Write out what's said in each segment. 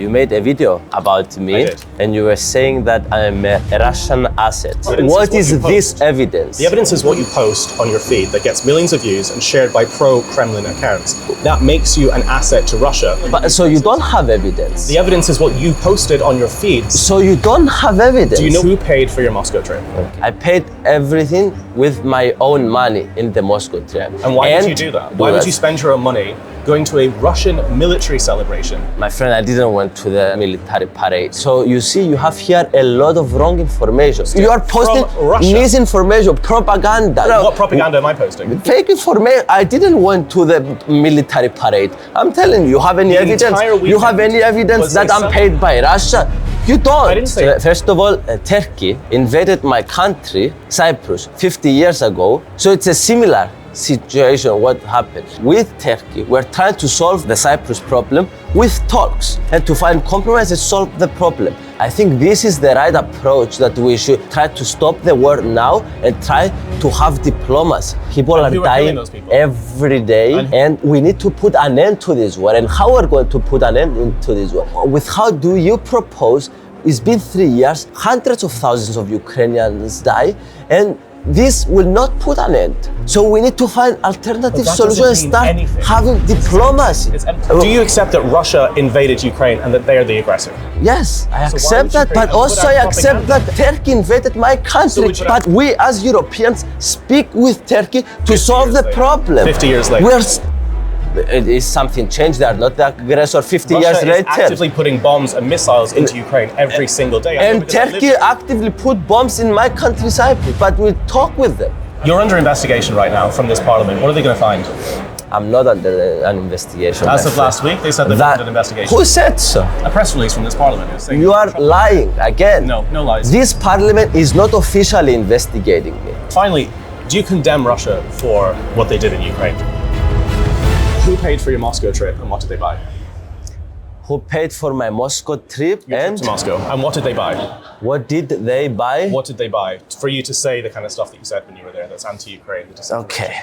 You made a video about me and you were saying that I'm a Russian asset. What is this evidence? The evidence is what you post on your feed that gets millions of views and shared by pro-Kremlin accounts. That makes you an asset to Russia. But so you don't have evidence? The evidence is what you posted on your feed. So you don't have evidence? Do you know who paid for your Moscow trip? I paid everything with my own money in the Moscow trip. And why would you do that? Why would you spend your own money going to a Russian military celebration? My friend, I didn't went to the military parade. So you see, you have here a lot of wrong information. You are posting misinformation, propaganda. What propaganda am I posting? Fake information. I didn't went to the military parade. I'm telling you, you have any evidence? You have any evidence that I'm paid by Russia? You don't. I didn't say First of all, Turkey invaded my country, Cyprus, 50 years ago. So it's a similar situation. What happened with Turkey? We're trying to solve the Cyprus problem with talks and to find compromise and solve the problem. I think this is the right approach, that we should try to stop the war now and try to have diplomacy. People are dying every day and we need to put an end to this war. And how we're going to put an end to this war? With how do you propose? It's been 3 years, hundreds of thousands of Ukrainians die, and this will not put an end. So we need to find alternative solutions and start having diplomacy. Do you accept that Russia invaded Ukraine and that they are the aggressor? Yes, I accept that, but also I accept that Turkey invaded my country. But we as Europeans speak with Turkey to solve the problem. 50 years later. Is something changed? They are not the aggressor 50 years Russia later. is actively putting bombs and missiles into Ukraine every single day. And Turkey actively put bombs in my country, Cyprus, but we talk with them. You're under investigation right now from this parliament. What are they going to find? I'm not under an investigation. As of last week, they said they wanted an investigation. Who said so? A press release from this parliament is saying... You are lying again. No lies. This parliament is not officially investigating me. Finally, do you condemn Russia for what they did in Ukraine? Who paid for your Moscow trip and what did they buy? Who paid for my Moscow trip? Your trip to Moscow. And what did they buy? What did they buy? What did they buy for you to say the kind of stuff that you said when you were there that's anti-Ukraine? Okay,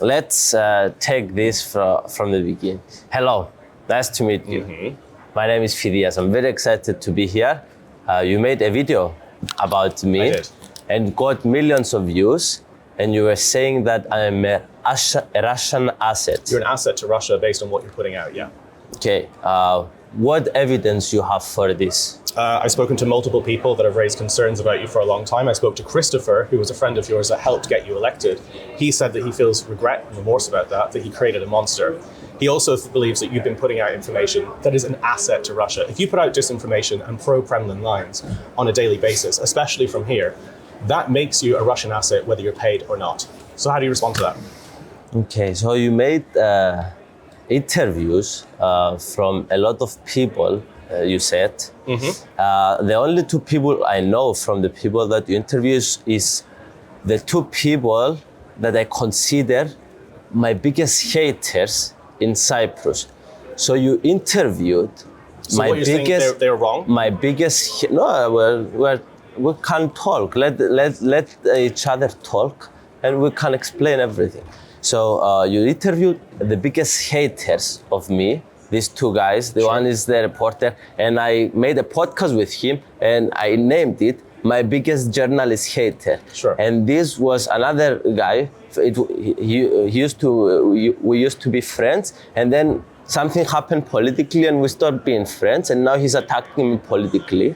let's take this from the beginning. Hello, nice to meet you. My name is Fidias. I'm very excited to be here. You made a video about me and got millions of views. And you were saying that I'm a Russian asset. You're an asset to Russia based on what you're putting out, yeah. Okay, what evidence you have for this? I've spoken to multiple people that have raised concerns about you for a long time. I spoke to Christopher, who was a friend of yours that helped get you elected. He said that he feels regret and remorse about that he created a monster. He also believes that you've been putting out information that is an asset to Russia. If you put out disinformation and pro-Kremlin lines on a daily basis, especially from here, that makes you a Russian asset whether you're paid or not. So how do you respond to that? Okay, so you made interviews from a lot of people, you said. The only two people I know from the people that you interviewed is the two people that I consider my biggest haters in Cyprus. So you interviewed my biggest... they're wrong? My biggest... No, we can talk. Let each other talk, and we can explain everything. So you interviewed the biggest haters of me, these two guys. The one is the reporter, and I made a podcast with him, and I named it My Biggest Journalist Hater. And this was another guy. We used to be friends, and then something happened politically, and we stopped being friends, and now he's attacking me politically.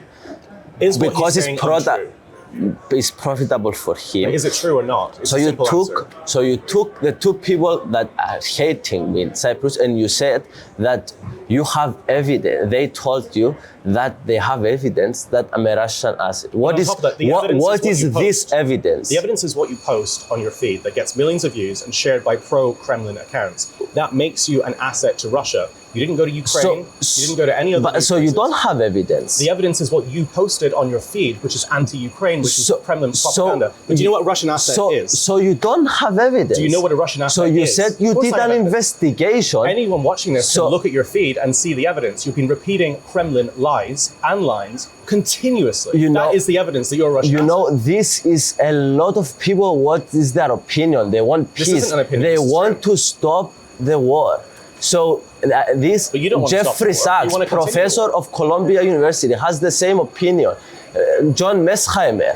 Because it's profitable for him. Is it true or not? So you took the two people that are hating me in Cyprus, and you said that you have evidence. They told you that they have evidence that I'm a Russian asset. What is this evidence? The evidence is what you post on your feed that gets millions of views and shared by pro-Kremlin accounts. That makes you an asset to Russia. You didn't go to Ukraine, you didn't go to any other So you don't have evidence? The evidence is what you posted on your feed, which is anti-Ukraine, which is Kremlin propaganda. But do you know what a Russian asset is? So you don't have evidence? Do you know what a Russian asset is? So you said you did an investigation. Anyone watching this can look at your feed and see the evidence. You've been repeating Kremlin lies and lines continuously. That is the evidence that you're a Russian asset. This is a lot of people, what is their opinion? They want peace. This isn't an opinion. They want to stop the war. So this But you don't want to stop Jeffrey the war. You Sachs, want to continue professor the war. of Columbia University, has the same opinion. John Mearsheimer,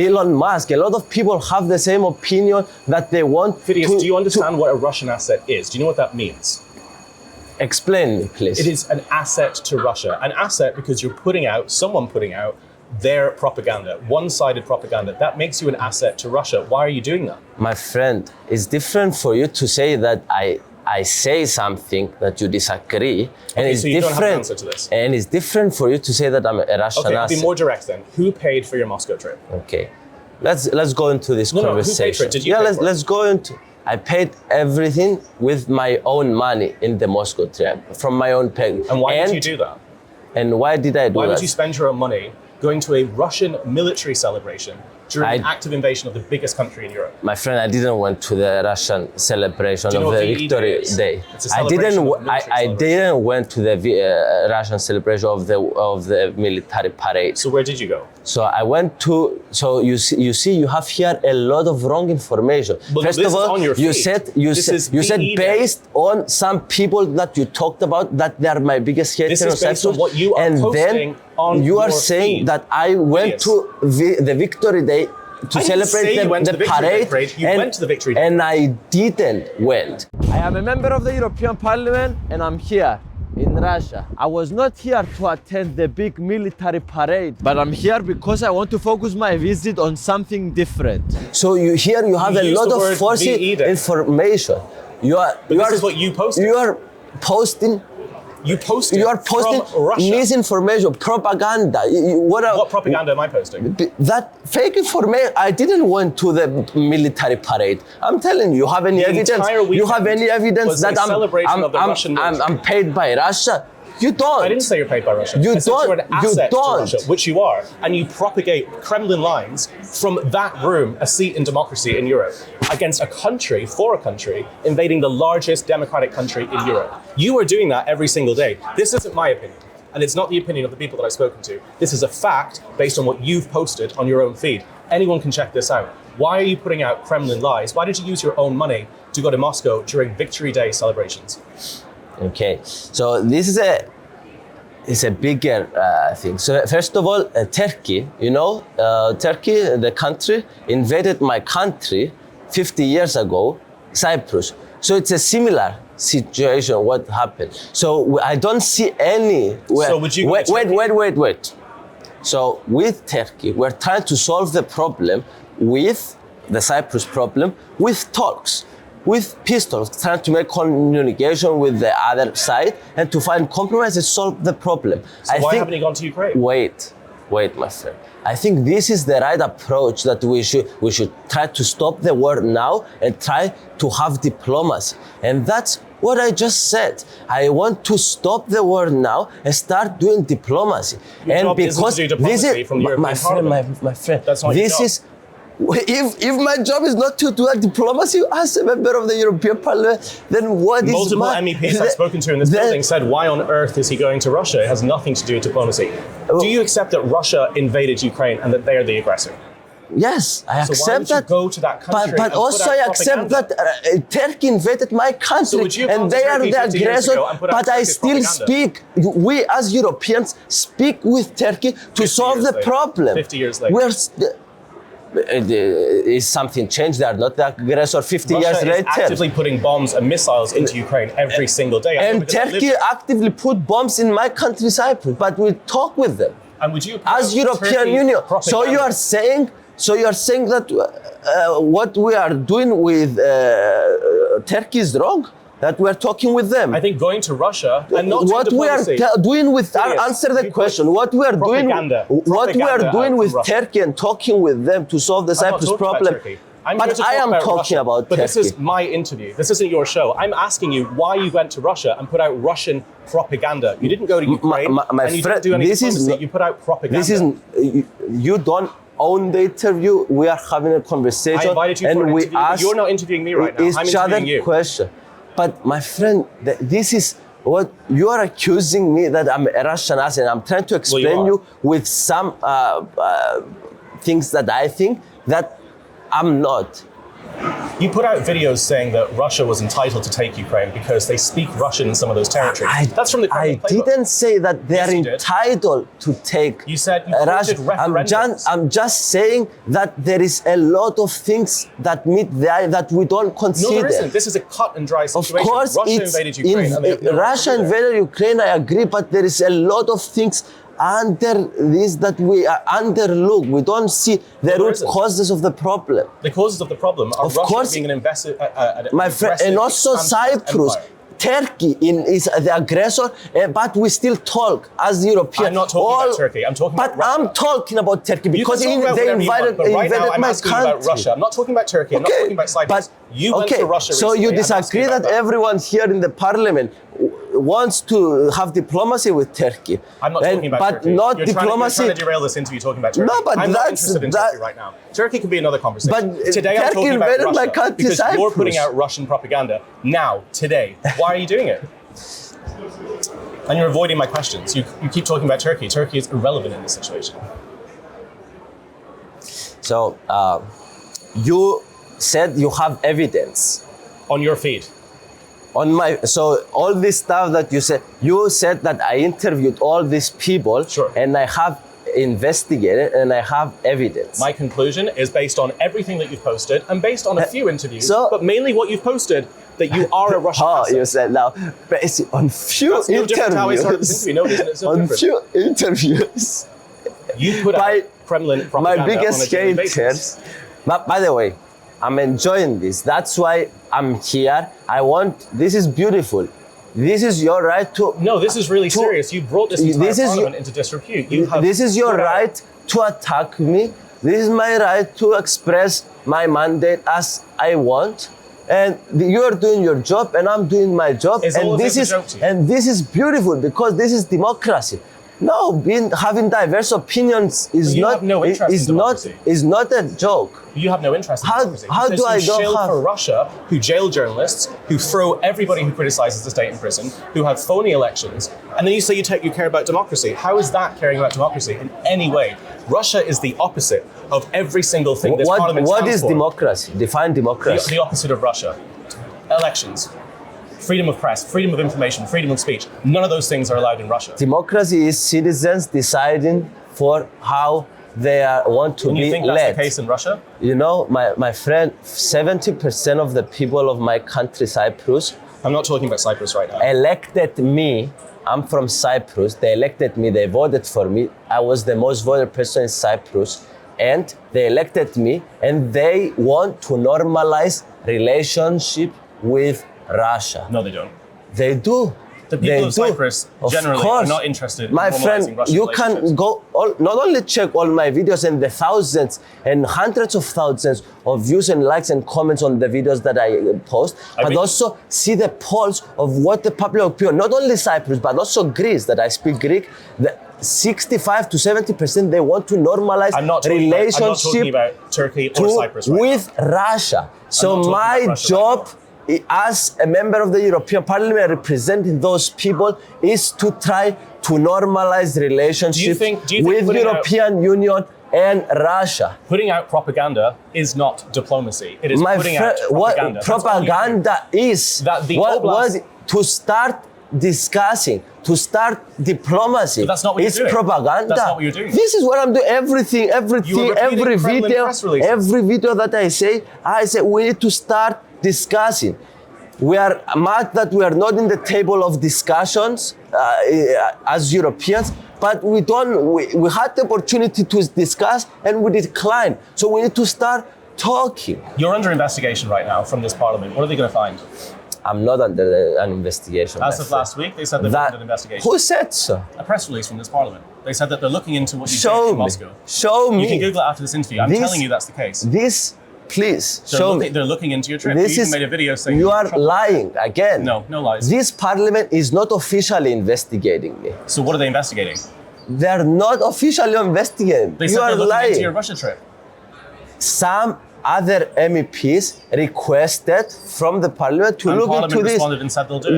Elon Musk, a lot of people have the same opinion that they want Fidias, to... do you understand what a Russian asset is? Do you know what that means? Explain me, please. It is an asset to Russia. An asset because you're someone putting out their propaganda, one-sided propaganda. That makes you an asset to Russia. Why are you doing that? My friend, it's different for you to say that I say something that you disagree, and it's so you don't different. have an answer to this. And it's different for you to say that I'm a Russian Okay, I'll asset. be more direct then. Who paid for your Moscow trip? Okay, let's go into this No, conversation. who paid for it? Did you pay for it? let's go into. I paid everything with my own money in the Moscow trip from my own pay. And why did you do that? And why did I do Why that? would you spend your own money going to a Russian military celebration during an active invasion of the biggest country in Europe? My friend, I didn't went to the Russian celebration Do you know of what the VE Victory is? Day. It's a celebration of military I celebration. didn't went to the Russian celebration of the military parade. So where did you go? So I went to. So you see, you have here a lot of wrong information. But First this of is all, on your you feed. said you said VE based on some people that you talked about that they are my biggest haters. This is based on what you are and posting then on you are your saying feed. that I went Fidias. to the Victory Day to I didn't celebrate say you went to the the Victory Day parade. parade. You went to the Victory Day and I didn't went. I am a member of the European Parliament and I'm here in Russia. I was not here to attend the big military parade, but I'm here because I want to focus my visit on something different. So you have a used lot the of word false VE Day. information. This is what you posted. You are posting. You posted. You are posting from Russia. misinformation, propaganda. What propaganda am I posting? That fake information. I didn't went to the military parade. I'm telling you, you have any The evidence? entire You have any weekend evidence was that a celebration of the I'm, Russian military. I'm paid by Russia? You don't. I didn't say you're paid by Russia. You I said don't. you're an You asset don't. to Russia, which you are, and you propagate Kremlin lines from that room, a seat in democracy in Europe, against a country, for a country, invading the largest democratic country in Europe. You are doing that every single day. This isn't my opinion, and it's not the opinion of the people that I've spoken to. This is a fact based on what you've posted on your own feed. Anyone can check this out. Why are you putting out Kremlin lies? Why did you use your own money to go to Moscow during Victory Day celebrations? Okay, so this is a bigger thing. So first of all, Turkey, Turkey, the country, invaded my country 50 years ago, Cyprus. So it's a similar situation, what happened. So I don't see any... So would you... Wait. So with Turkey, we're trying to solve the problem with the Cyprus problem with talks, with pistols, trying to make communication with the other side and to find compromise and solve the problem. So why haven't you gone to Ukraine? Wait, my friend. I think this is the right approach that we should try to stop the war now and try to have diplomacy. And that's what I just said. I want to stop the war now and start doing diplomacy. Your job isn't to do diplomacy from the European Parliament. My friend, That's not your job. If my job is not to do a diplomacy as a member of the European Parliament, then what is Multiple my... MEPs I've spoken to in this building said, why on earth is he going to Russia? It has nothing to do with diplomacy. Do you accept that Russia invaded Ukraine and that they are the aggressor? Yes, I So accept why would you that. go to that country But and also put out I accept propaganda? that Turkey invaded my country So would you have and gone to they are Turkey the 50 years aggressor. ago and put out But I Turkish still propaganda? speak. We as Europeans speak with Turkey to solve years the later. problem. 50 years later. Is something changed? They are not the aggressor 50 Russia years is later. actively putting bombs and missiles into Ukraine every single day. I know And because I live Turkey there. actively put bombs in my country, Cyprus, but we talk with them. And would you As put European Turkey Union. propaganda? So you are saying that what we are doing with Turkey is wrong? That we are talking with them? I think going to Russia and not What doing we are diplomacy. doing with Fidias, answer the you question. put What we are doing? propaganda What we are out doing from with Russia. Turkey and talking with them to solve the I'm not Cyprus talking about problem? Turkey. I'm here But to I talk am about talking Russia. about But Turkey. this is my interview. This isn't your show. I'm asking you why you went to Russia and put out Russian propaganda. You didn't go to Ukraine my and you friend, didn't do any this is diplomacy. not- You put out propaganda. This is you don't own the interview. We are having a conversation, I invited you and for an we interview, but ask you're not interviewing me right now. I'm each other interviewing you. question. But my friend, this is what you are accusing me that I'm a Russian asset. I'm trying to explain are. you with some things that I think that I'm not. You put out videos saying that Russia was entitled to take Ukraine because they speak Russian in some of those territories. That's from the Kremlin playbook. I didn't say that they are entitled to take You said you Russia. I'm just saying that there is a lot of things that meet the eye that we don't consider. No, there isn't. This is a cut and dry situation. Of course, Russia invaded Ukraine. And they have no Russia invaded Ukraine, I agree, but there is a lot of things under this that we underlook. We don't see the root causes of the problem. The causes of the problem are Of Russia course, being an invested, my friend, and also Cyprus. empire. Turkey is the aggressor, but we still talk as Europeans. I'm not talking about Turkey. I'm talking about Russia. I'm talking about Turkey because they invaded my asking country. about Russia. I'm not talking about Turkey. I'm not talking about Cyprus. You went to Russia so recently. you I'm disagree asking about that everyone here in the parliament wants to have diplomacy with Turkey. I'm not talking about but Turkey. not You're diplomacy. Trying to derail this interview talking about Turkey. No, but I'm not that's interested in Turkey right now. Turkey can be another conversation. But today I'm Turkey talking about invaded my Russia country, because you're Cyprus. putting out Russian propaganda now, today. Why are you doing it? And you're avoiding my questions. You keep talking about Turkey. Turkey is irrelevant in this situation. So you said you have evidence On your feed. on so all this stuff that you said that I interviewed all these people. Sure. And I have investigated and I have evidence. My conclusion is based on everything that you've posted and based on a few interviews, but mainly what you've posted, that you are a Russian asset. You said now, based on few That's no different to how I started this interviews. interview. No, isn't it? So On different. few interviews. You put out Kremlin propaganda My biggest on a daily basis. haters. But by the way, I'm enjoying this. That's why I'm here. This is beautiful. This is your right to. No, this is really serious. You brought this entire parliament into disrepute. This is your right to attack me. This is my right to express my mandate as I want. And you're doing your job and I'm doing my job. And this is beautiful because this is democracy. No, having diverse opinions is not a joke. You have no interest in democracy. How do I don't have for Russia who jail journalists, who throw everybody who criticizes the state in prison, who have phony elections, and then you say you care about democracy. How is that caring about democracy in any way? Russia is the opposite of every single thing this parliament What stands is for. democracy? Define democracy. The opposite of Russia. Elections. Freedom of press, freedom of information, freedom of speech. None of those things are allowed in Russia. Democracy is citizens deciding for how they want to be led. You think that's the case in Russia? You know, my friend, 70% of the people of my country, Cyprus, I'm not talking about Cyprus right now. elected me. I'm from Cyprus. They elected me. They voted for me. I was the most voted person in Cyprus. And they elected me. And they want to normalize relationship with Russia. No, they don't. They do. The people of Cyprus generally are not interested in my normalizing friend, Russian you can go not only check all my videos and the thousands and hundreds of thousands of views and likes and comments on the videos that I post, but also see the polls of what the public opinion, not only Cyprus, but also Greece, that I speak Greek, the 65 to 70% they want to normalize relationship I'm not talking about Turkey or Cyprus right with Russia. So my job as a member of the European Parliament representing those people is to try to normalize relationships with European Union and Russia. Putting out propaganda is not diplomacy. It is putting out propaganda. Propaganda is that the to start discussing, to start diplomacy. But that's not what you're doing. Propaganda. That's not what you're doing. This is what I'm doing. Every video that I say we need to start discussing. We are mad that we are not in the table of discussions as Europeans, but we had the opportunity to discuss and we declined. So we need to start talking. You're under investigation right now from this parliament. What are they going to find? I'm not under an investigation. As of last week, they said they were under an investigation. Who said so? A press release from this parliament. They said that they're looking into what you did in Moscow. Show me. You can Google it after this interview. I'm telling you that's the case. Please show me. They're looking into your trip. You even made a video saying you are lying again. No lies. This parliament is not officially investigating me. So what are they investigating? They're not officially investigating. They said they're looking into your Russia trip. Some other MEPs requested from the parliament to look into this. Responded and said they'll do it.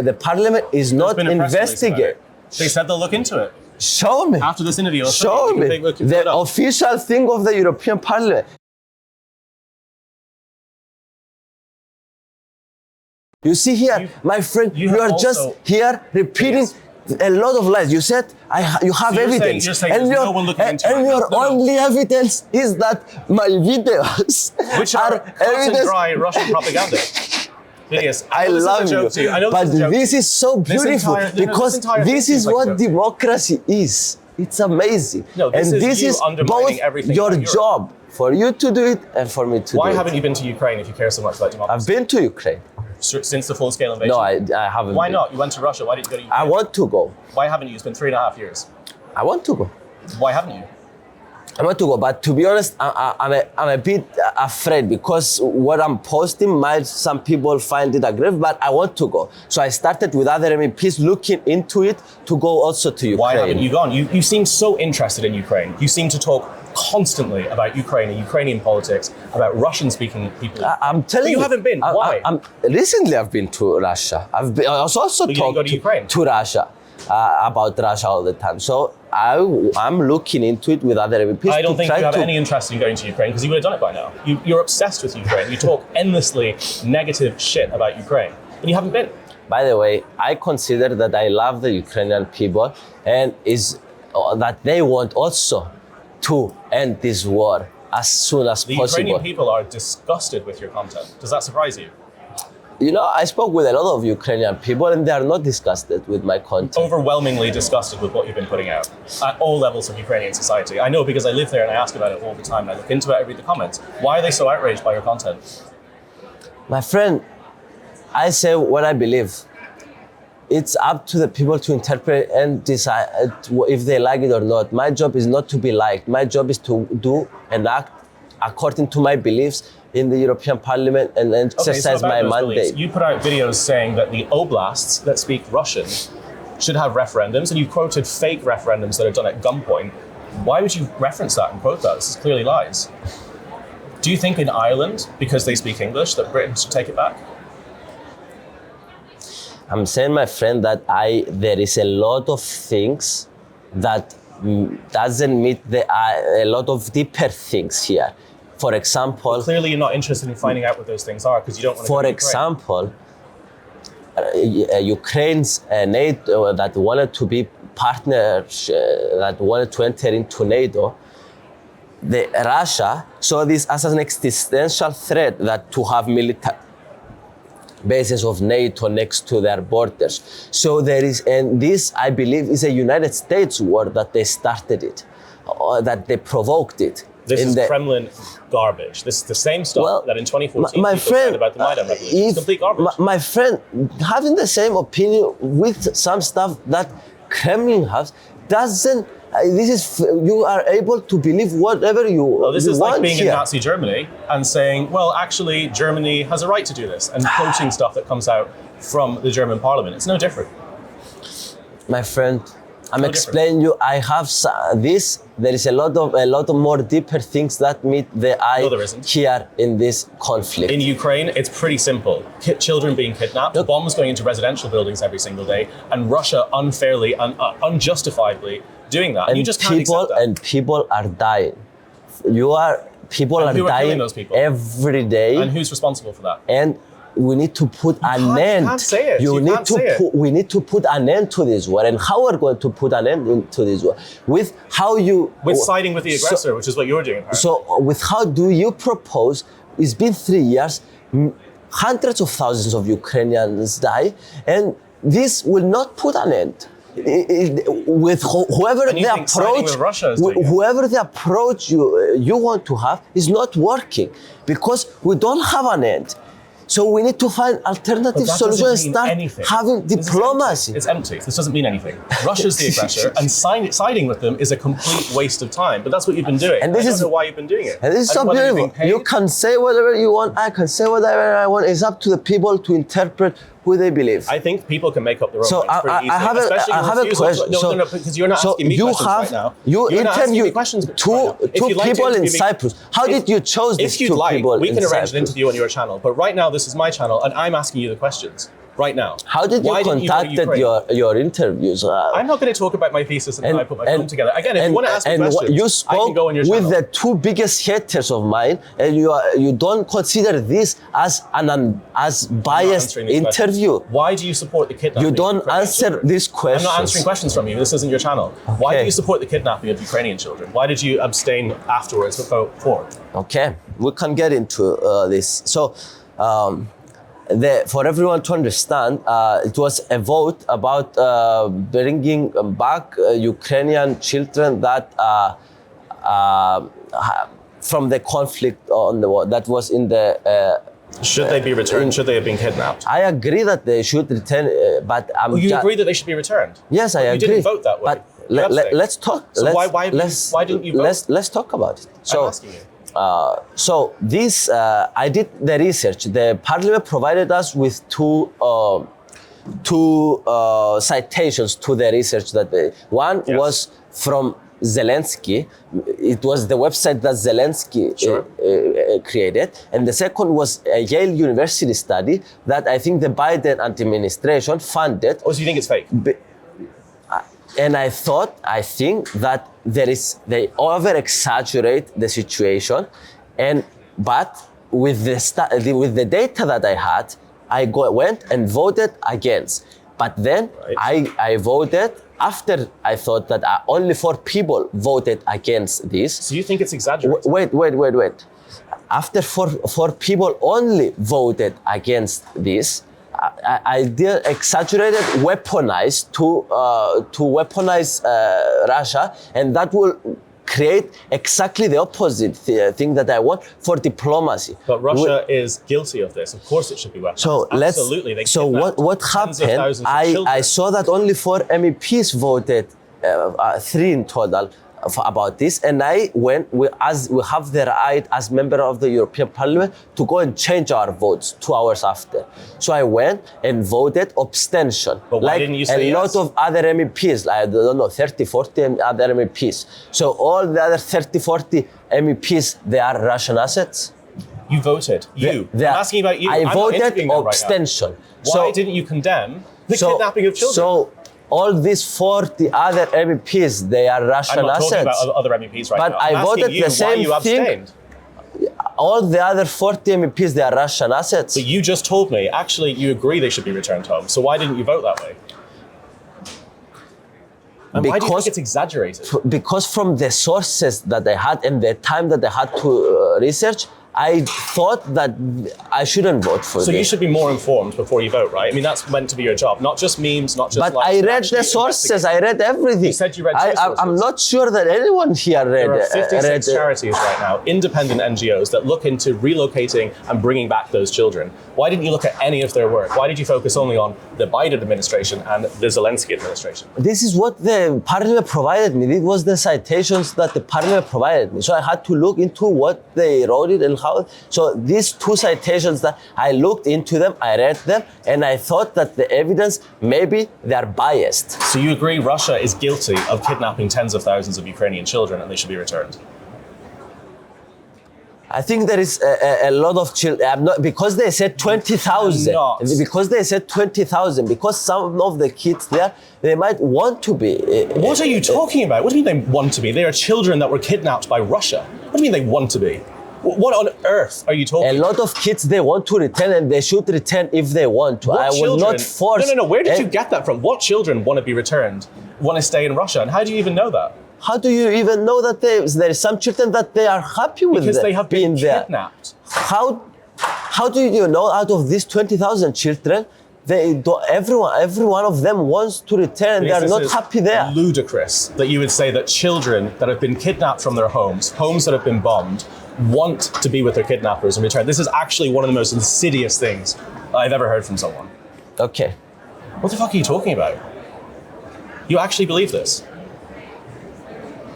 The parliament is not investigating. They said they'll look into it. Show me. After this interview, I'll Show you. me. The official thing of the European Parliament. You see here, my friend, you are just here repeating a lot of lies. You said you have evidence, you're saying no one looking into it. And your only evidence is that my videos which are cut and dry Russian propaganda. Fidias, I love you, but this is so beautiful because this is what democracy is. It's amazing. No, this is both your job for you to do it and for me to do it. Why haven't you been to Ukraine if you care so much about democracy? I've been to Ukraine. Since the full-scale invasion? No, I haven't. Why not? You went to Russia. Why didn't you go to Ukraine? I want to go. Why haven't you? It's been 3.5 years. I want to go. Why haven't you? I want to go, but to be honest, I'm a bit afraid because what I'm posting might some people find it aggressive, but I want to go. So I started with other MEPs looking into it to go also to Ukraine. Why haven't you gone? You seem so interested in Ukraine. You seem to talk constantly about Ukraine and Ukrainian politics, about Russian-speaking people. I'm telling you. You haven't been. Why? Recently, I've been to Russia. I was also talking to Russia about Russia all the time. So I'm looking into it with other MEPs. I don't think you have any interest in going to Ukraine because you would have done it by now. You're obsessed with Ukraine. You talk endlessly negative shit about Ukraine, and you haven't been. By the way, I consider that I love the Ukrainian people, and that they want also to end this war as soon as possible. The Ukrainian people are disgusted with your content. Does that surprise you? You know, I spoke with a lot of Ukrainian people and they are not disgusted with my content. Overwhelmingly disgusted with what you've been putting out at all levels of Ukrainian society. I know because I live there and I ask about it all the time. I look into it, I read the comments. Why are they so outraged by your content? My friend, I say what I believe. It's up to the people to interpret and decide if they like it or not. My job is not to be liked. My job is to do and act according to my beliefs in the European Parliament and exercise my mandate. Beliefs, you put out videos saying that the oblasts that speak Russian should have referendums, and you quoted fake referendums that are done at gunpoint. Why would you reference that and quote that? This is clearly lies. Do you think in Ireland, because they speak English, that Britain should take it back? I'm saying, my friend, that there is a lot of things that doesn't meet a lot of deeper things here. For example... Well, clearly you're not interested in finding out what those things are because you don't want to... For example, Ukraine's NATO that wanted to be partners, that wanted to enter into NATO, Russia saw this as an existential threat that to have military bases of NATO next to their borders. So there is, and this I believe is a United States war that they started it, or that they provoked it. This is Kremlin garbage. This is the same stuff that in 2014 my people friend, said about the Maidan revolution. It's complete garbage. My friend, having the same opinion with some stuff that Kremlin has doesn't. You are able to believe whatever you want. Well, this is like being in Nazi Germany and saying, well, actually, Germany has a right to do this, and quoting stuff that comes out from the German parliament. It's no different. My friend, I'm explaining you. I have this. There is a lot of more deeper things that meet the eye here in this conflict. In Ukraine, it's pretty simple. Children being kidnapped, bombs going into residential buildings every single day, and Russia unfairly and unjustifiably doing that. And you just can't accept that. And people are dying. People are dying those people? every day. And who's responsible for that? And we need to put an end. You can't say it. We need to put an end to this war. And how we're going to put an end to this war? With siding with the aggressor, which is what you're doing. Apparently. So with how do you propose? It's been 3 years. Hundreds of thousands of Ukrainians die, and this will not put an end. With whoever the approach you want to have is not working because we don't have an end. So we need to find alternative solutions and start having diplomacy. It's empty. This doesn't mean anything. Russia's the aggressor, and siding with them is a complete waste of time. But that's what you've been doing. And I don't know why you've been doing it. And this is so beautiful. You can say whatever you want. I can say whatever I want. It's up to the people to interpret who they believe. I think people can make up their own minds pretty easily. I have a question. No, because you're not asking me questions right now. You interviewed two people in Cyprus. How did you choose these two people in Cyprus? We can arrange an interview on your channel, but right now this is my channel and I'm asking you the questions. right now. How did you Why didn't conduct go to Ukraine? your interviews? I'm not going to talk about my thesis and how I put my phone together. Again, if you want to ask me questions, you I spoke can go on your with channel. the two biggest haters of mine, and you don't consider this as as biased interview. Why do you support the kidnapping? You don't of Ukrainian answer children? these questions. I'm not answering questions from you. This isn't your channel. Why do you support the kidnapping of Ukrainian children? Why did you abstain afterwards but vote for? Okay, we can get into this. So, for everyone to understand, it was a vote about bringing back Ukrainian children that from the conflict on the war that was in the. Should they be returned? Should they have been kidnapped? I agree that they should return, but you agree that they should be returned? Yes, I agree. You didn't vote that way. But let's talk. So why didn't you vote? Let's talk about it. So, I'm asking you. So this, I did the research. The parliament provided us with two citations to the research that one was from Zelensky. It was the website that Zelensky created. And the second was a Yale University study that I think the Biden administration funded. Oh, so you think it's fake? And I think that they over-exaggerate the situation, but with the data that I had, I went and voted against. But then I voted after I thought that only 4 people voted against this. So you think it's exaggerated? Wait. After four people only voted against this, I did exaggerated, weaponized to weaponize Russia, and that will create exactly the opposite thing that I want for diplomacy. But Russia is guilty of this. Of course, it should be weaponized. So absolutely. What happened? I saw that only 4 MEPs voted, 3 in total, about this, and I went. We have the right as member of the European Parliament to go and change our votes 2 hours after. So I went and voted abstention. But why didn't you say yes? Lot of other MEPs, I don't know, 30, 40 other MEPs. So all the other 30, 40 MEPs, they are Russian assets. You voted. I'm asking about you. I voted abstention. Right. Why didn't you condemn the kidnapping of children? So all these 40 other MEPs, they are Russian assets. I'm not talking about other MEPs right now. But I voted the same thing. All the other 40 MEPs, they are Russian assets. But you just told me, actually, you agree they should be returned home. So why didn't you vote that way? And why do you think it's exaggerated? Because from the sources that I had and the time that I had to research, I thought that I shouldn't vote for this. So you should be more informed before you vote, right? I mean, that's meant to be your job, not just memes, not just But I read the sources, I read everything. You said you read 2 sources. I'm not sure that anyone here read it. There are 56 charities right now, independent NGOs, that look into relocating and bringing back those children. Why didn't you look at any of their work? Why did you focus only on the Biden administration and the Zelensky administration? This is what the parliament provided me. This was the citations that the parliament provided me. So I had to look into what they wrote it and how. So these 2 citations that I looked into them, I read them, and I thought that the evidence, maybe they're biased. So you agree Russia is guilty of kidnapping tens of thousands of Ukrainian children and they should be returned? I think there is a lot of children, because they said 20,000. Because they said 20,000, because some of the kids there, they might want to be. What are you talking about? What do you mean they want to be? They are children that were kidnapped by Russia. What do you mean they want to be? What on earth are you talking about? A lot of kids, they want to return, and they should return if they want to. I will not force. No. Where did you get that from? What children want to be returned, want to stay in Russia? And how do you even know that? How do you even know that there is some children that they are happy with because they have been kidnapped. How do you know out of these 20,000 children, every one of them wants to return? They are not happy there. It's ludicrous that you would say that children that have been kidnapped from their homes that have been bombed, want to be with their kidnappers and return. This is actually one of the most insidious things I've ever heard from someone. Okay. What the fuck are you talking about? You actually believe this?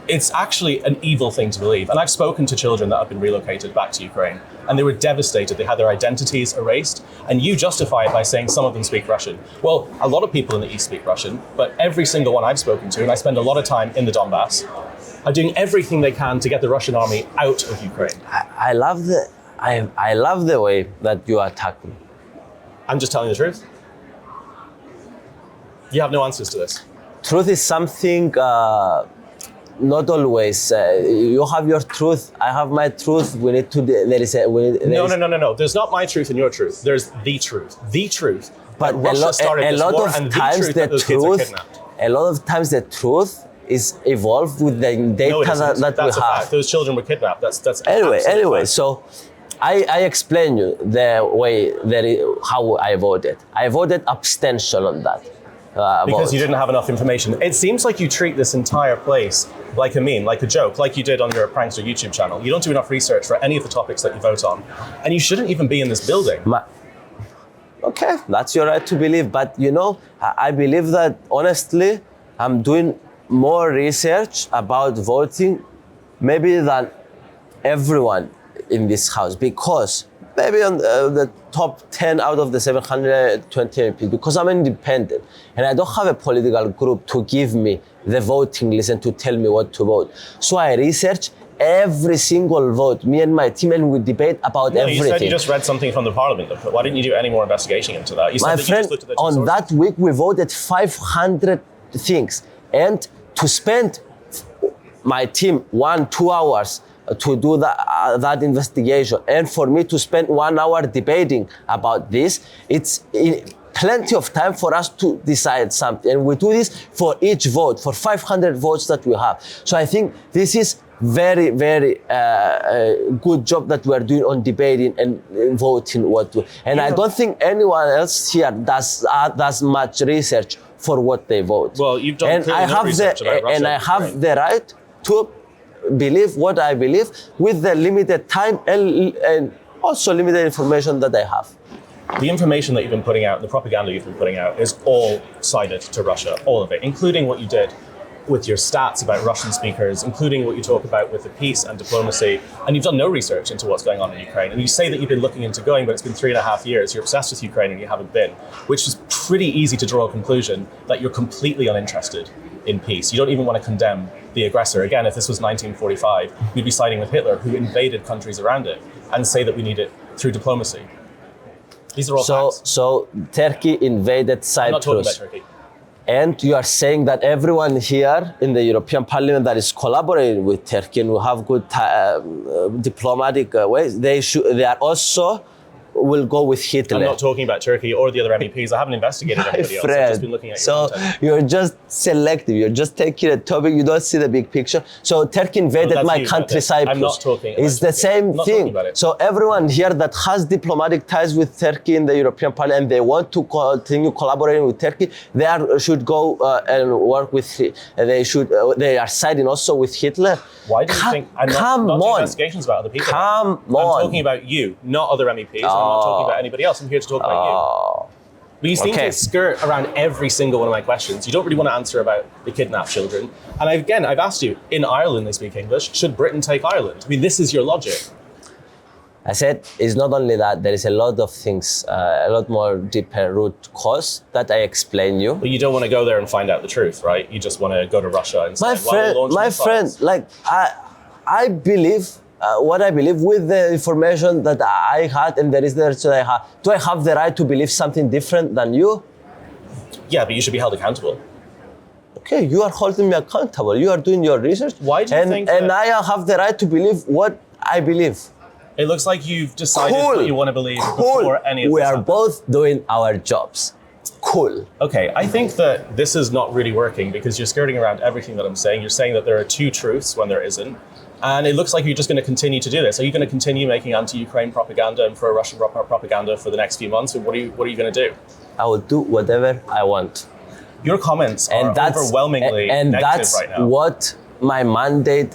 It's actually an evil thing to believe. And I've spoken to children that have been relocated back to Ukraine, and they were devastated. They had their identities erased, and you justify it by saying some of them speak Russian. Well, a lot of people in the East speak Russian, but every single one I've spoken to, and I spend a lot of time in the Donbass, are doing everything they can to get the Russian army out of Ukraine. I love the way that you attack me. I'm just telling the truth. You have no answers to this. Truth is something not always. You have your truth. I have my truth. We need to. There is a. No. There's not my truth and your truth. There's the truth. The truth. But a lot of times the truth. A lot of times the truth is evolved with the data that we have. Fact. Those children were kidnapped. That's anyway. So, I explain you the way how I voted. I voted abstention on that. Because you didn't have enough information. It seems like you treat this entire place like a meme, like a joke, like you did on your Prankster YouTube channel. You don't do enough research for any of the topics that you vote on. And you shouldn't even be in this building. Okay, that's your right to believe. But I believe that honestly, I'm doing more research about voting maybe than everyone in this house, because maybe on the top 10 out of the 720 MPs, because I'm independent and I don't have a political group to give me the voting list and to tell me what to vote. So I research every single vote, me and my team, and we debate about everything. You said you just read something from the parliament. Why didn't you do any more investigation into that? You said my that friend, you just looked at the on that week we voted 500 things, and to spend my team 1-2 hours to do that investigation, and for me to spend 1 hour debating about this, it's plenty of time for us to decide something. And we do this for each vote, for 500 votes that we have. So I think this is very, very good job that we are doing on debating and voting and I don't think anyone else here does much research for what they vote. Well, you've done research about Russia. And I have the right to believe what I believe with the limited time and also limited information that I have. The information that you've been putting out, the propaganda you've been putting out, is all sided to Russia, all of it, including what you did with your stats about Russian speakers, including what you talk about with the peace and diplomacy. And you've done no research into what's going on in Ukraine. And you say that you've been looking into going, but it's been 3.5 years. You're obsessed with Ukraine and you haven't been, which is pretty easy to draw a conclusion that you're completely uninterested in peace. You don't even want to condemn the aggressor. Again, if this was 1945, you'd be siding with Hitler, who invaded countries around it, and say that we need it through diplomacy. These are all facts. So Turkey invaded Cyprus. I'm not talking about Turkey. And you are saying that everyone here in the European Parliament that is collaborating with Turkey and will have good diplomatic ways, they are also will go with Hitler. I'm not talking about Turkey or the other MEPs. I haven't investigated anybody else. I've just been looking at your content. You're just selective. You're just taking a topic. You don't see the big picture. So Turkey invaded my country, Cyprus. I'm not talking about It's the same thing. So everyone here that has diplomatic ties with Turkey in the European Parliament and they want to continue collaborating with Turkey, they should go and work with. They are siding also with Hitler. Why do you think I'm not doing investigations about other people? I'm talking about you, not other MEPs. I'm not talking about anybody else. I'm here to talk about you. But you seem to skirt around every single one of my questions. You don't really want to answer about the kidnapped children. And I've asked you, in Ireland they speak English. Should Britain take Ireland? I mean, this is your logic. I said it's not only that, there is a lot of things, a lot more deeper root cause that I explain you. But you don't want to go there and find out the truth, right? You just want to go to Russia and say, my friend, like I believe what I believe with the information that I had and the research that I had. Do I have the right to believe something different than you? Yeah, but you should be held accountable. Okay, you are holding me accountable. You are doing your research. Why do you think and I have the right to believe what I believe. It looks like you've decided what you want to believe before any of this. We are both doing our jobs. Cool. Okay, I think that this is not really working because you're skirting around everything that I'm saying. You're saying that there are two truths when there isn't. And it looks like you're just going to continue to do this. Are you going to continue making anti-Ukraine propaganda and pro-Russian propaganda for the next few months? Or what are you going to do? I will do whatever I want. Your comments are overwhelmingly negative right now. And that's what my mandate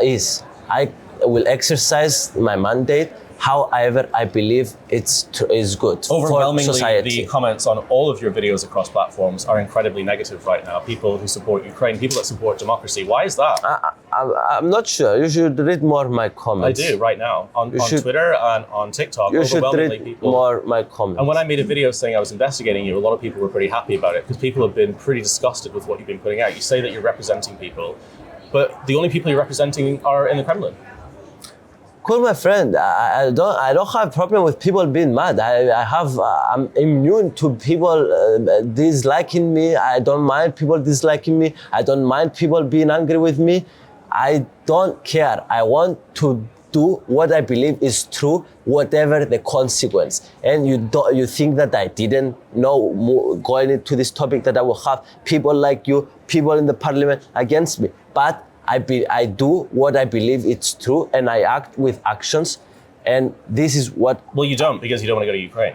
is. I will exercise my mandate however I believe is good for society. The comments on all of your videos across platforms are incredibly negative right now. People who support Ukraine, people that support democracy. Why is that? I'm not sure. You should read more my comments. I do right now on Twitter and on TikTok. You should read more my comments. And when I made a video saying I was investigating you, a lot of people were pretty happy about it because people have been pretty disgusted with what you've been putting out. You say that you're representing people, but the only people you're representing are in the Kremlin. Cool, my friend. I don't have a problem with people being mad. I'm immune to people disliking me. I don't mind people disliking me. I don't mind people being angry with me. I don't care. I want to do what I believe is true, whatever the consequence. And you think that I didn't know going into this topic that I will have people like you, people in the parliament against me. But I do what I believe it's true, and I act with actions, and this is what... Well, you don't, because you don't want to go to Ukraine.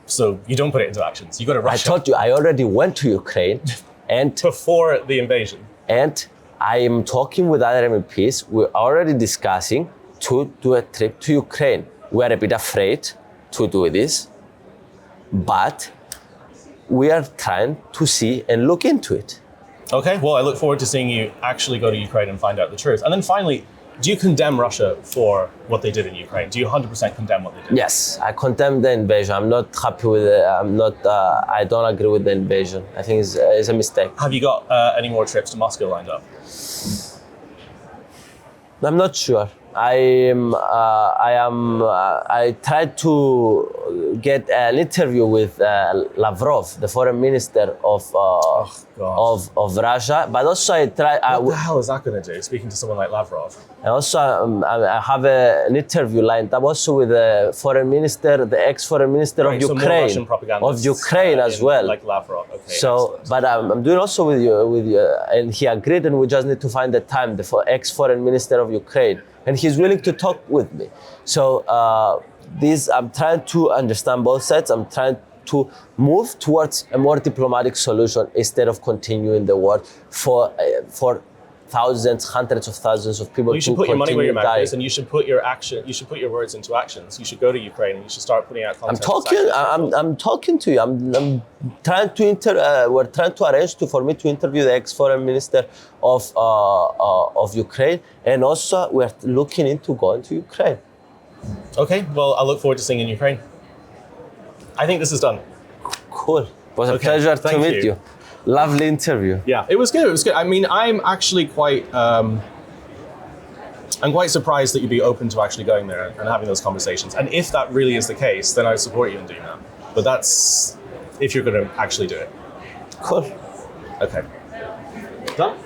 So you don't put it into actions. You go to Russia. I told you, I already went to Ukraine, and... Before the invasion. And I am talking with other MPs. We're already discussing to do a trip to Ukraine. We're a bit afraid to do this, but we are trying to see and look into it. Okay, well, I look forward to seeing you actually go to Ukraine and find out the truth. And then finally, do you condemn Russia for what they did in Ukraine? Do you 100% condemn what they did? Yes, I condemn the invasion. I'm not happy with it. I don't agree with the invasion. I think it's a mistake. Have you got any more trips to Moscow lined up? I'm not sure. I tried to get an interview with Lavrov, the foreign minister of Russia, but also I tried. What the hell is that going to do, speaking to someone like Lavrov? And also I have an interview lined up also with the foreign minister, the ex-foreign minister of Ukraine, as well. Like Lavrov. Okay. So, but I'm doing also with you, and he agreed, and we just need to find the time. The ex-foreign minister of Ukraine. And he's willing to talk with me. So I'm trying to understand both sides. I'm trying to move towards a more diplomatic solution instead of continuing the war for thousands, hundreds of thousands of people. Well, you should put your money where your mouth is, and you should put your words into actions. You should go to Ukraine and you should start putting out content. I'm talking to you. I'm trying to we're trying to arrange for me to interview the ex-foreign minister of Ukraine, and also we're looking into going to Ukraine. Okay, well, I look forward to seeing you in Ukraine. I think this is done. Cool. It was a pleasure to meet you. Lovely interview. Yeah, it was good. It was good. I mean, I'm actually quite surprised that you'd be open to actually going there and having those conversations. And if that really is the case, then I support you in doing that. But that's if you're going to actually do it. Cool. Okay. Done?